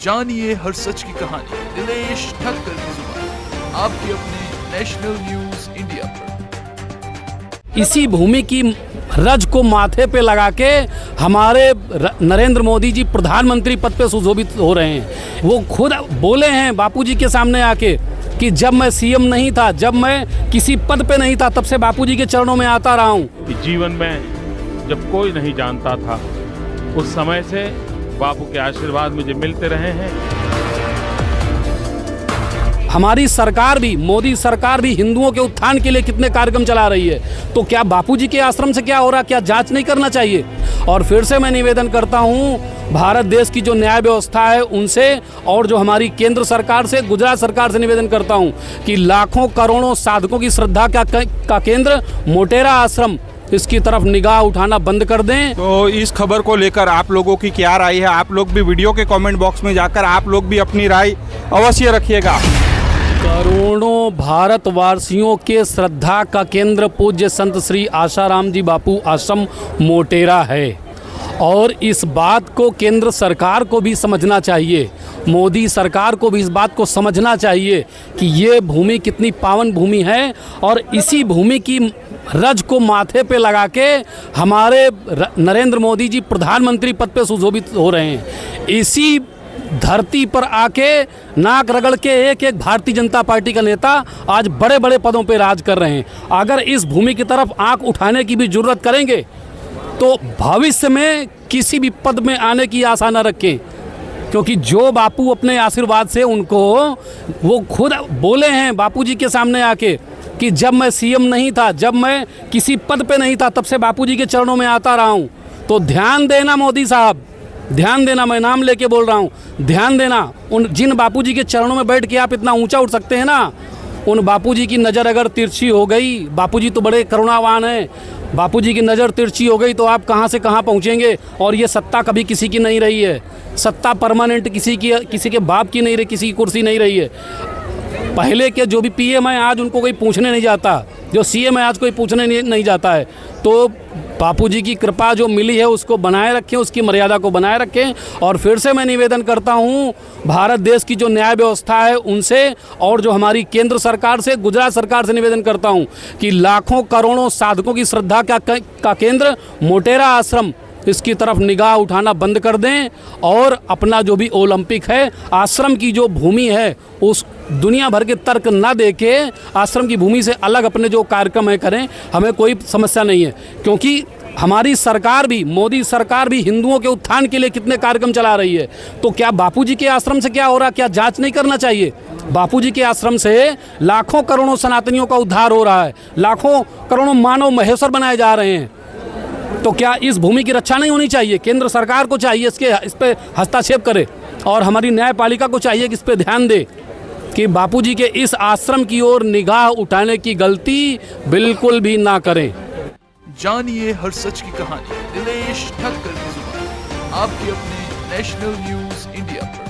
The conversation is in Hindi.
जानिए हर सच की कहानी दिनेश ठक्कर की जुबान, आपके अपने नेशनल न्यूज इंडिया पर। इसी भूमि की रज को माथे पे लगा के हमारे नरेंद्र मोदी जी प्रधानमंत्री पद पे सुशोभित हो रहे हैं। वो खुद बोले हैं बापूजी के सामने आके कि जब मैं सीएम नहीं था, जब मैं किसी पद पे नहीं था, तब से बापूजी के चरणों में आता रहा हूँ। जीवन में जब कोई नहीं जानता था, उस समय से बापू के आशीर्वाद मुझे मिलते रहे हैं। हमारी सरकार भी, मोदी सरकार भी हिंदुओं के उत्थान के लिए कितने कार्यक्रम चला रही है, तो क्या बापूजी के आश्रम से क्या हो रहा, क्या जांच नहीं करना चाहिए? और फिर से मैं निवेदन करता हूं भारत देश की जो न्याय व्यवस्था है उनसे, और जो हमारी केंद्र सरकार से, गुजरात सरकार से निवेदन करता हूं कि लाखों करोड़ों साधकों की श्रद्धा का केंद्र मोटेरा आश्रम, इसकी तरफ निगाह उठाना बंद कर दें। तो इस खबर को लेकर आप लोगों की क्या राय है? आप लोग भी वीडियो के कमेंट बॉक्स में जाकर आप लोग भी अपनी राय अवश्य रखिएगा। करोड़ों भारतवासियों के श्रद्धा का केंद्र पूज्य संत श्री आशाराम जी बापू आश्रम मोटेरा है, और इस बात को केंद्र सरकार को भी समझना चाहिए, मोदी सरकार को भी इस बात को समझना चाहिए कि ये भूमि कितनी पावन भूमि है, और इसी भूमि की रज को माथे पे लगा के हमारे नरेंद्र मोदी जी प्रधानमंत्री पद पे सुशोभित हो रहे हैं। इसी धरती पर आके नाक रगड़ के एक एक भारतीय जनता पार्टी का नेता आज बड़े बड़े पदों पे राज कर रहे हैं। अगर इस भूमि की तरफ आंख उठाने की भी जरूरत करेंगे तो भविष्य में किसी भी पद में आने की आशा न रखें, क्योंकि जो बापू अपने आशीर्वाद से उनको, वो खुद बोले हैं बापूजी के सामने आके कि जब मैं सीएम नहीं था, जब मैं किसी पद पे नहीं था, तब से बापूजी के चरणों में आता रहा हूँ। तो ध्यान देना मोदी साहब, ध्यान देना, मैं नाम लेके बोल रहा हूँ, ध्यान देना। उन जिन बापूजी के चरणों में बैठ के आप इतना ऊंचा उठ सकते हैं ना, उन बापूजी की नज़र अगर तिरछी हो गई, बापूजी तो बड़े करुणावान हैं, बापूजी की नज़र तिरछी हो गई तो आप कहाँ से कहाँ पहुँचेंगे। और ये सत्ता कभी किसी की नहीं रही है, सत्ता परमानेंट किसी के बाप की नहीं रही, किसी की कुर्सी नहीं रही है। पहले के जो भी पीएम है आज उनको कोई पूछने नहीं जाता, जो सीएम है आज कोई पूछने नहीं जाता है। तो बापूजी की कृपा जो मिली है उसको बनाए रखें, उसकी मर्यादा को बनाए रखें। और फिर से मैं निवेदन करता हूं भारत देश की जो न्याय व्यवस्था है उनसे, और जो हमारी केंद्र सरकार से, गुजरात सरकार से निवेदन करता हूं कि लाखों करोड़ों साधकों की श्रद्धा का केंद्र मोटेरा आश्रम, इसकी तरफ निगाह उठाना बंद कर दें, और अपना जो भी ओलंपिक है, आश्रम की जो भूमि है उस दुनिया भर के तर्क ना दे के आश्रम की भूमि से अलग अपने जो कार्यक्रम है करें, हमें कोई समस्या नहीं है। क्योंकि हमारी सरकार भी, मोदी सरकार भी हिंदुओं के उत्थान के लिए कितने कार्यक्रम चला रही है, तो क्या बापूजी के आश्रम से क्या हो रहा, क्या जांच नहीं करना चाहिए? बापूजी के आश्रम से लाखों करोड़ों सनातनियों का उद्धार हो रहा है, लाखों करोड़ों मानव महेश्वर बनाए जा रहे हैं। तो क्या इस भूमि की रक्षा नहीं होनी चाहिए? केंद्र सरकार को चाहिए इस पे हस्तक्षेप करे, और हमारी न्यायपालिका को चाहिए कि इस पे ध्यान दे कि बापूजी के इस आश्रम की ओर निगाह उठाने की गलती बिल्कुल भी ना करें। जानिए हर सच की कहानी दिनेश ठक्कर की जुबान, आपके अपने नेशनल न्यूज इंडिया पर।